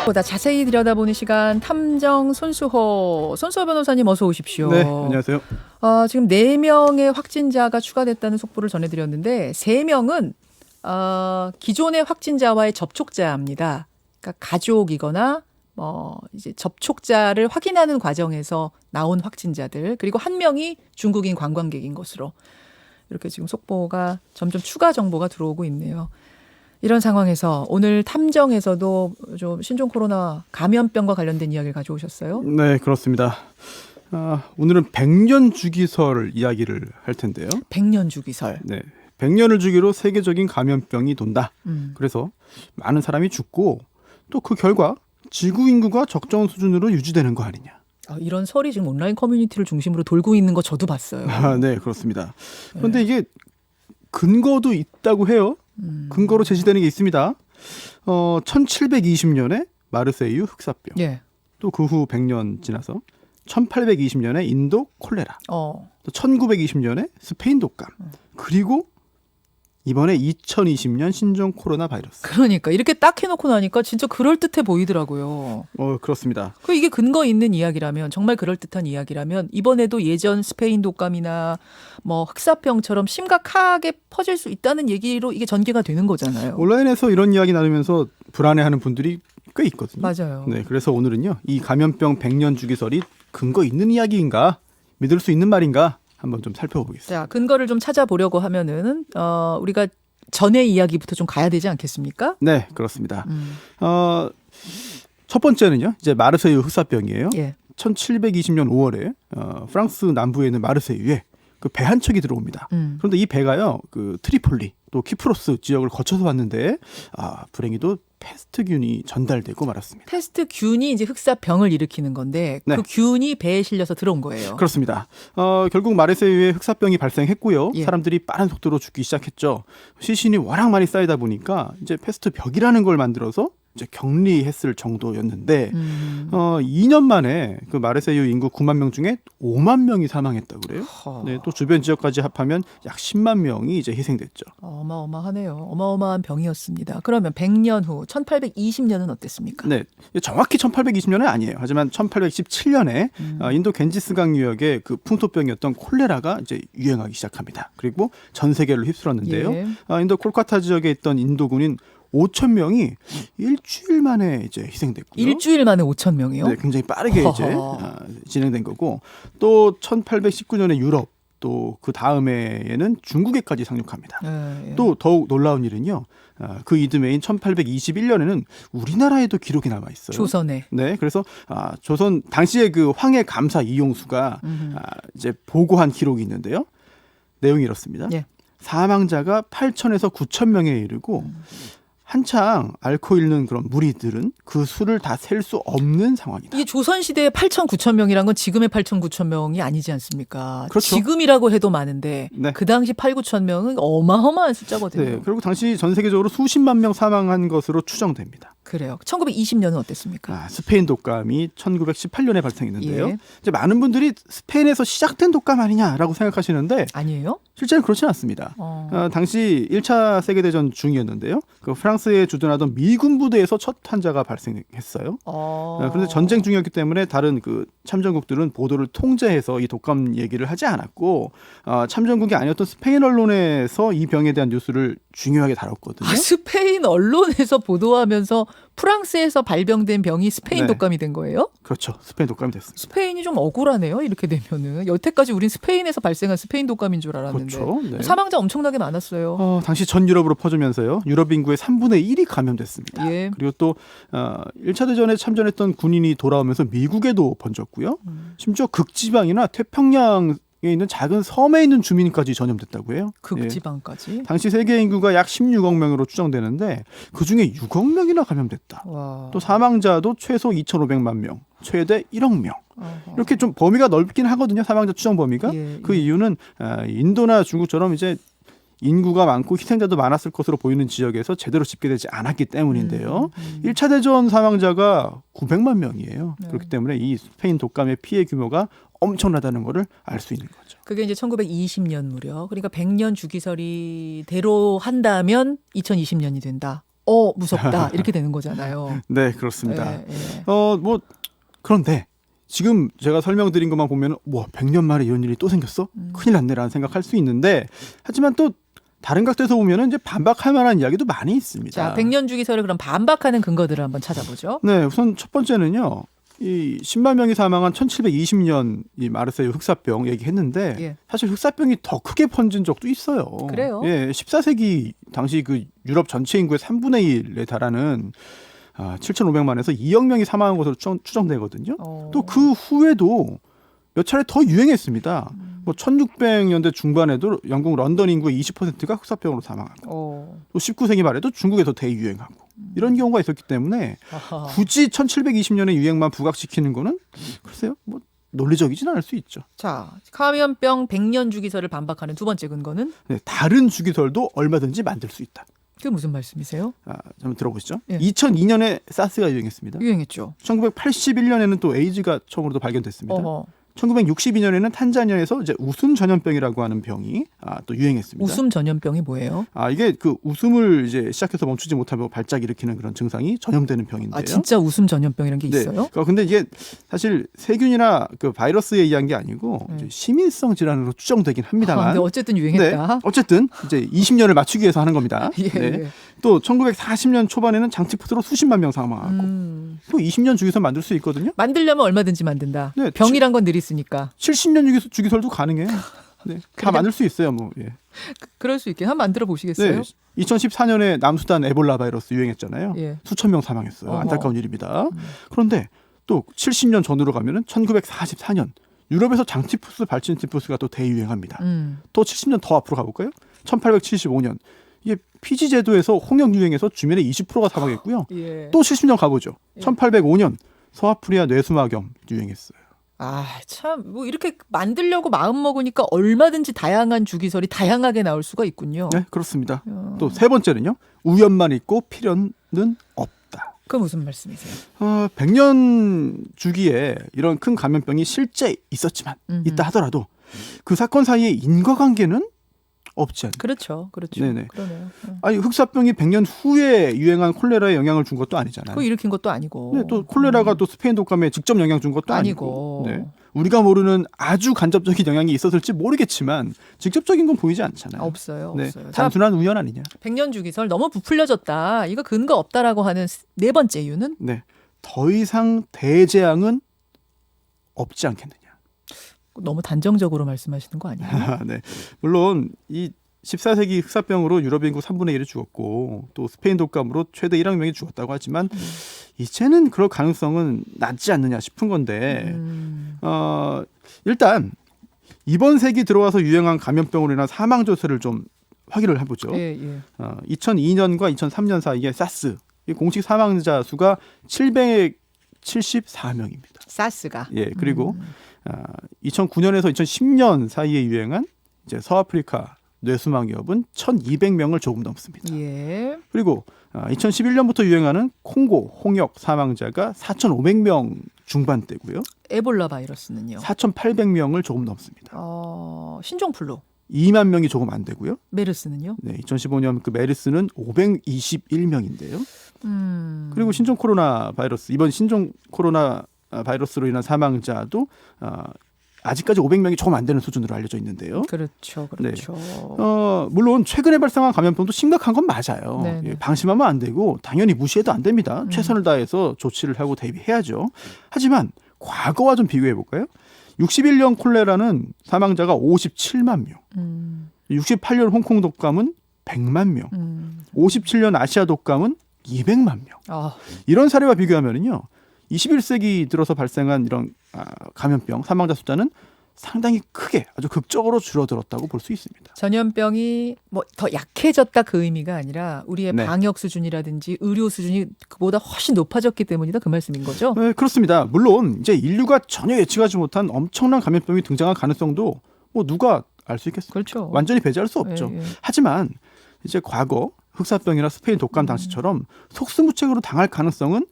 보다 자세히 들여다보는 시간 탐정 손수호 변호사님 어서 오십시오. 네, 안녕하세요. 지금 4명의 확진자가 추가됐다는 속보를 전해드렸는데 3명은 기존의 확진자와의 접촉자입니다. 그러니까 가족이거나 이제 접촉자를 확인하는 과정에서 나온 확진자들, 그리고 1명이 중국인 관광객인 것으로 이렇게 지금 속보가 점점 추가 정보가 들어오고 있네요. 이런 상황에서 오늘 탐정에서도 좀 신종 코로나 감염병과 관련된 이야기를 가져오셨어요? 네, 그렇습니다. 오늘은 100년 주기설 이야기를 할 텐데요. 100년 주기설. 네, 100년을 주기로 세계적인 감염병이 돈다. 음. 그래서 많은 사람이 죽고 또 그 결과 지구 인구가 적정 수준으로 유지되는 거 아니냐. 이런 설이 지금 온라인 커뮤니티를 중심으로 돌고 있는 거 저도 봤어요. 네, 그렇습니다. 그런데 이게 근거도 있다고 해요. 근거로 제시되는 게 있습니다. 1720년에 마르세유 흑사병. 예. 또 그 후 100년 지나서 1820년에 인도 콜레라. 또 1920년에 스페인 독감. 그리고 이번에 2020년 신종 코로나 바이러스. 그러니까 이렇게 딱 해놓고 나니까 진짜 그럴듯해 보이더라고요. 그렇습니다. 이게 근거 있는 이야기라면, 정말 그럴듯한 이야기라면 이번에도 예전 스페인 독감이나 흑사병처럼 심각하게 퍼질 수 있다는 얘기로 이게 전개가 되는 거잖아요. 온라인에서 이런 이야기 나누면서 불안해하는 분들이 꽤 있거든요. 맞아요. 네, 그래서 오늘은요, 이 감염병 100년 주기설이 근거 있는 이야기인가, 믿을 수 있는 말인가 한번 좀 살펴보겠습니다. 자, 근거를 좀 찾아보려고 하면은 우리가 전의 이야기부터 좀 가야 되지 않겠습니까? 네, 그렇습니다. 첫 번째는요, 이제 마르세유 흑사병이에요. 예. 1720년 5월에 프랑스 남부에 있는 마르세유에 그 배 한 척이 들어옵니다. 그런데 이 배가요, 그 트리폴리 또 키프로스 지역을 거쳐서 왔는데 불행히도 패스트균이 전달되고 말았습니다. 패스트균이 이제 흑사병을 일으키는 건데 네. 그 균이 배에 실려서 들어온 거예요. 그렇습니다. 결국 마르세유에 흑사병이 발생했고요. 예. 사람들이 빠른 속도로 죽기 시작했죠. 시신이 워낙 많이 쌓이다 보니까 이제 패스트벽이라는 걸 만들어서 이제 격리했을 정도였는데 2년 만에 그 마르세유 인구 9만 명 중에 5만 명이 사망했다고 그래요. 네, 또 주변 지역까지 합하면 약 10만 명이 이제 희생됐죠. 어마어마하네요. 어마어마한 병이었습니다. 그러면 100년 후 1820년은 어땠습니까? 네, 정확히 1820년은 아니에요. 하지만 1817년에 인도 겐지스강 유역의 그 풍토병이었던 콜레라가 이제 유행하기 시작합니다. 그리고 전 세계를 휩쓸었는데요. 예. 인도 콜카타 지역에 있던 인도군인 5천 명이 일주일 만에 이제 희생됐고요. 일주일 만에 5천 명이요? 네, 굉장히 빠르게 이제 진행된 거고, 또 1819년에 유럽, 또 그 다음해에는 중국에까지 상륙합니다. 예. 또 더욱 놀라운 일은요, 그 이듬해인 1821년에는 우리나라에도 기록이 남아 있어요. 조선에. 네, 그래서 조선 당시에 그 황해 감사 이용수가 이제 보고한 기록이 있는데요. 내용이 이렇습니다. 예. 사망자가 8천에서 9천 명에 이르고 한창 앓고 있는 그런 무리들은 그 수를 다 셀 수 없는 상황이다. 이게 조선시대에 8천, 9천 명이란 건 지금의 8천, 9천 명이 아니지 않습니까? 그렇죠. 지금이라고 해도 많은데 네. 그 당시 8, 9천 명은 어마어마한 숫자거든요. 네, 그리고 당시 전 세계적으로 수십만 명 사망한 것으로 추정됩니다. 그래요. 1920년은 어땠습니까? 스페인 독감이 1918년에 발생했는데요. 예. 이제 많은 분들이 스페인에서 시작된 독감 아니냐라고 생각하시는데 아니에요? 실제는 그렇지는 않습니다. 당시 1차 세계대전 중이었는데요. 그 프랑스에 주둔하던 미군 부대에서 첫 환자가 발생했어요. 그런데 전쟁 중이었기 때문에 다른 그 참전국들은 보도를 통제해서 이 독감 얘기를 하지 않았고, 참전국이 아니었던 스페인 언론에서 이 병에 대한 뉴스를 중요하게 다뤘거든요. 스페인 언론에서 보도하면서 프랑스에서 발병된 병이 스페인 네. 독감이 된 거예요? 그렇죠. 스페인 독감이 됐습니다. 스페인이 좀 억울하네요. 이렇게 되면은. 여태까지 우린 스페인에서 발생한 스페인 독감인 줄 알았는데. 그렇죠. 네. 사망자 엄청나게 많았어요. 당시 전 유럽으로 퍼지면서요. 유럽 인구의 3분의 1이 감염됐습니다. 예. 그리고 또 1차 대전에 참전했던 군인이 돌아오면서 미국에도 번졌고요. 심지어 극지방이나 태평양에 있는 작은 섬에 있는 주민까지 전염됐다고 해요. 극지방까지. 예. 당시 세계 인구가 약 16억 명으로 추정되는데 그중에 6억 명이나 감염됐다. 와. 또 사망자도 최소 2,500만 명, 최대 1억 명. 어허. 이렇게 좀 범위가 넓긴 하거든요. 사망자 추정 범위가. 예, 그 예. 이유는 인도나 중국처럼 이제 인구가 많고 희생자도 많았을 것으로 보이는 지역에서 제대로 집계되지 않았기 때문인데요. 1차 대전 사망자가 900만 명이에요. 그렇기 때문에 이 스페인 독감의 피해 규모가 엄청나다는 것을 알 수 있는 거죠. 그게 이제 1920년 무렵. 그러니까 100년 주기설이 대로 한다면 2020년이 된다. 무섭다 이렇게 되는 거잖아요. 네, 그렇습니다. 예, 예. 뭐 그런데 지금 제가 설명드린 것만 보면 100년 만에 이런 일이 또 생겼어? 큰일 났네라는 생각할 수 있는데 하지만 또 다른 각도에서 보면은 이제 반박할 만한 이야기도 많이 있습니다. 자, 100년 주기설을 그럼 반박하는 근거들을 한번 찾아보죠. 네, 우선 첫 번째는요. 이 10만 명이 사망한 1720년 이 마르세유 흑사병 얘기했는데 예. 사실 흑사병이 더 크게 번진 적도 있어요. 그래요? 예, 14세기 당시 그 유럽 전체 인구의 3분의 1에 달하는 7,500만에서 2억 명이 사망한 것으로 추정되거든요. 또 그 후에도 몇 차례 더 유행했습니다. 뭐 1600년대 중반에도 영국 런던 인구의 20%가 흑사병으로 사망하고 또 19세기 말에도 중국에서 대유행하고 이런 경우가 있었기 때문에 굳이 1720년의 유행만 부각시키는 거는 글쎄요, 뭐 논리적이진 않을 수 있죠. 자, 감염병 100년 주기설을 반박하는 두 번째 근거는 네, 다른 주기설도 얼마든지 만들 수 있다. 그게 무슨 말씀이세요? 한번 들어보시죠. 예. 2002년에 사스가 유행했습니다. 유행했죠. 1981년에는 또 에이즈가 처음으로 발견됐습니다. 1962년에는 탄자니아에서 이제 웃음 전염병이라고 하는 병이 또 유행했습니다. 웃음 전염병이 뭐예요? 이게 그 웃음을 이제 시작해서 멈추지 못하면 발작 일으키는 그런 증상이 전염되는 병인데요. 진짜 웃음 전염병이라는 게 있어요? 근데 이게 사실 세균이나 그 바이러스에 의한 게 아니고 이제 심인성 질환으로 추정되긴 합니다만. 근데 어쨌든 유행했다. 네, 어쨌든 이제 20년을 맞추기 위해서 하는 겁니다. 예, 네. 예. 또 1940년 초반에는 장티푸스로 수십만 명 사망하고 또 20년 주기설 만들 수 있거든요. 만들려면 얼마든지 만든다. 네, 병이란 건 늘 있으니까. 70년 주기설도 가능해요. 네, 다 만들 수 있어요. 뭐. 예. 그럴 수 있게 한번 만들어 보시겠어요? 네, 2014년에 남수단 에볼라 바이러스 유행했잖아요. 예. 수천 명 사망했어요. 안타까운 일입니다. 그런데 또 70년 전으로 가면은 1944년 유럽에서 장티푸스, 발진티푸스가 또 대유행합니다. 또 70년 더 앞으로 가볼까요? 1875년 이게 피지 제도에서 홍역 유행해서 주민의 20%가 사망했고요. 예. 또 70년 가보죠. 1805년 서아프리아 뇌수막염 유행했어요. 참 뭐 이렇게 만들려고 마음 먹으니까 얼마든지 다양한 주기설이 다양하게 나올 수가 있군요. 네, 그렇습니다. 또 세 번째는요. 우연만 있고 필연은 없다. 그건 무슨 말씀이세요? 100년 주기에 이런 큰 감염병이 실제 있었지만 있다 하더라도 그 사건 사이의 인과관계는 없지 않나요? 그렇죠. 네네. 그러네요. 흑사병이 100년 후에 유행한 콜레라에 영향을 준 것도 아니잖아요. 그거 일으킨 것도 아니고. 네, 또 콜레라가 또 스페인 독감에 직접 영향 준 것도 아니고. 네. 우리가 모르는 아주 간접적인 영향이 있었을지 모르겠지만 직접적인 건 보이지 않잖아요. 없어요. 네, 없어요. 단순한 우연 아니냐. 100년 주기설 너무 부풀려졌다. 이거 근거 없다라고 하는 네 번째 이유는? 네, 더 이상 대재앙은 없지 않겠느냐. 너무 단정적으로 말씀하시는 거 아니에요? 네, 물론 이 14세기 흑사병으로 유럽 인구 3분의 1이 죽었고 또 스페인 독감으로 최대 1억 명이 죽었다고 하지만 이제는 그럴 가능성은 낮지 않느냐 싶은 건데 일단 이번 세기 들어와서 유행한 감염병으로 인한 사망 조사를 좀 확인을 해보죠. 2002년과 2003년 사이에 사스 공식 사망자 수가 774명입니다. 사스가. 예, 그리고 2009년에서 2010년 사이에 유행한 이제 서아프리카 뇌수막염은 1,200명을 조금 넘습니다. 예. 그리고 2011년부터 유행하는 콩고 홍역 사망자가 4,500명 중반대고요. 에볼라 바이러스는요? 4,800명을 조금 넘습니다. 신종플루. 2만 명이 조금 안 되고요. 메르스는요? 네, 2015년 그 메르스는 521명인데요. 그리고 신종 코로나 바이러스 이번 신종 코로나 바이러스로 인한 사망자도 아직까지 500명이 조금 안 되는 수준으로 알려져 있는데요. 그렇죠. 네. 물론 최근에 발생한 감염병도 심각한 건 맞아요. 예, 방심하면 안 되고 당연히 무시해도 안 됩니다. 최선을 다해서 조치를 하고 대비해야죠. 하지만 과거와 좀 비교해 볼까요? 61년 콜레라는 사망자가 57만 명, 68년 홍콩 독감은 100만 명, 57년 아시아 독감은 200만 명. 이런 사례와 비교하면요. 21세기 들어서 발생한 이런 감염병 사망자 숫자는 상당히 크게 아주 극적으로 줄어들었다고 볼 수 있습니다. 전염병이 뭐 더 약해졌다 그 의미가 아니라 우리의 방역 수준이라든지 의료 수준이 그보다 훨씬 높아졌기 때문이다 그 말씀인 거죠? 네, 그렇습니다. 물론 이제 인류가 전혀 예측하지 못한 엄청난 감염병이 등장할 가능성도 뭐 누가 알 수 있겠어요? 그렇죠. 완전히 배제할 수 없죠. 하지만 이제 과거 흑사병이나 스페인 독감 당시처럼 속수무책으로 당할 가능성은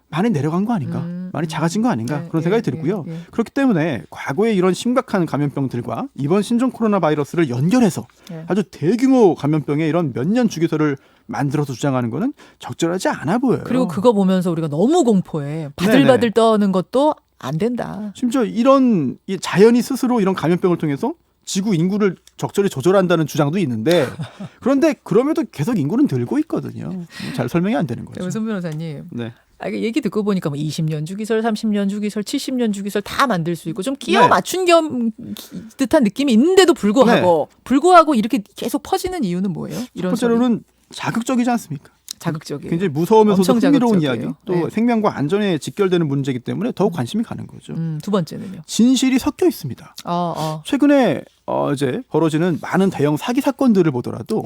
많이 내려간 거 아닌가, 많이 작아진 거 아닌가 그런 생각이 들고요. 그렇기 때문에 과거의 이런 심각한 감염병들과 이번 신종 코로나 바이러스를 연결해서 아주 대규모 감염병의 이런 몇 년 주기설을 만들어서 주장하는 거는 적절하지 않아 보여요. 그리고 그거 보면서 우리가 너무 공포해. 바들바들 떠는 것도 안 된다. 심지어 이런 이 자연이 스스로 이런 감염병을 통해서 지구 인구를 적절히 조절한다는 주장도 있는데 그런데 그럼에도 계속 인구는 늘고 있거든요. 잘 설명이 안 되는 거죠. 손 변호사님. 네. 이게 얘기 듣고 보니까 뭐 20년 주기설, 30년 주기설, 70년 주기설 다 만들 수 있고 좀 끼워 맞춘 듯한 느낌이 있는데도 불구하고 이렇게 계속 퍼지는 이유는 뭐예요? 첫 번째로는 자극적이지 않습니까? 자극적이에요. 굉장히 무서우면서도 흥미로운 자극적이에요. 이야기, 또 생명과 안전에 직결되는 문제이기 때문에 더욱 관심이 가는 거죠. 두 번째는요? 진실이 섞여 있습니다. 최근에 이제 벌어지는 많은 대형 사기 사건들을 보더라도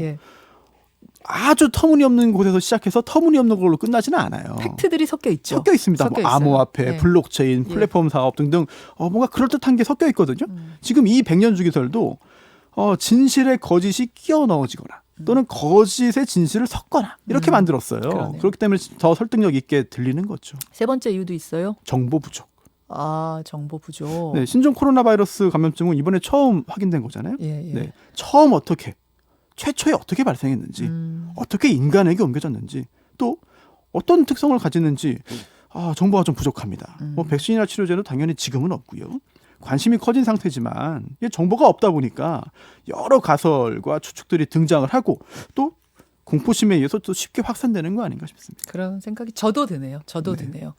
아주 터무니없는 곳에서 시작해서 터무니없는 걸로 끝나지는 않아요. 팩트들이 섞여 있죠. 섞여 있습니다. 뭐 암호화폐, 블록체인, 플랫폼 사업 등등 뭔가 그럴듯한 게 섞여 있거든요. 지금 이 100년 주기설도 진실의 거짓이 끼어 넣어지거나 또는 거짓의 진실을 섞거나 이렇게 만들었어요. 그러네요. 그렇기 때문에 더 설득력 있게 들리는 거죠. 세 번째 이유도 있어요? 정보 부족. 정보 부족. 네, 신종 코로나 바이러스 감염증은 이번에 처음 확인된 거잖아요. 네, 처음 최초에 어떻게 발생했는지, 어떻게 인간에게 옮겨졌는지, 또 어떤 특성을 가지는지 정보가 좀 부족합니다. 뭐 백신이나 치료제는 당연히 지금은 없고요. 관심이 커진 상태지만 정보가 없다 보니까 여러 가설과 추측들이 등장을 하고 또 공포심에 의해서 또 쉽게 확산되는 거 아닌가 싶습니다. 그런 생각이 저도 드네요. 드네요.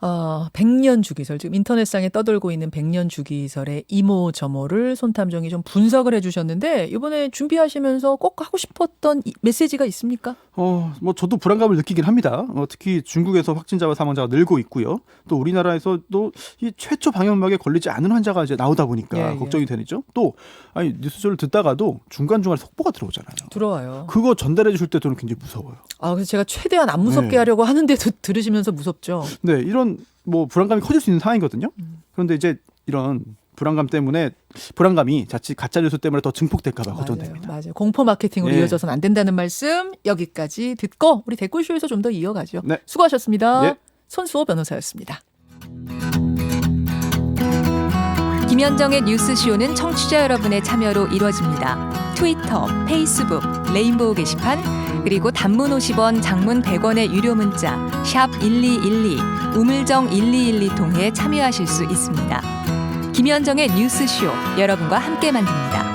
100년 주기설, 지금 인터넷상에 떠돌고 있는 100년 주기설의 이모저모를 손탐정이 좀 분석을 해주셨는데 이번에 준비하시면서 꼭 하고 싶었던 메시지가 있습니까? 뭐 저도 불안감을 느끼긴 합니다. 특히 중국에서 확진자와 사망자가 늘고 있고요. 또 우리나라에서도 이 최초 방역막에 걸리지 않은 환자가 이제 나오다 보니까 걱정이 되죠. 또 뉴스쇼를 듣다가도 중간중간에 속보가 들어오잖아요. 들어와요. 그거 전달해 주실 때 저는 굉장히 무서워요. 그래서 제가 최대한 안 무섭게 하려고 하는데도 들으시면서 무섭죠. 네, 이런 뭐 불안감이 커질 수 있는 상황이거든요. 그런데 이제 이런 불안감이 자칫 가짜 뉴스 때문에 더 증폭될까 봐 걱정됩니다. 맞아요. 공포 마케팅으로 이어져서는 안 된다는 말씀 여기까지 듣고 우리 댓글쇼에서 좀 더 이어가죠. 네. 수고하셨습니다. 손수호 변호사였습니다. 김현정의 뉴스쇼는 청취자 여러분의 참여로 이루어집니다. 트위터, 페이스북, 레인보우 게시판, 그리고 단문 50원, 장문 100원의 유료 문자 샵 1212, 우물정 1212 통해 참여하실 수 있습니다. 김현정의 뉴스쇼, 여러분과 함께 만듭니다.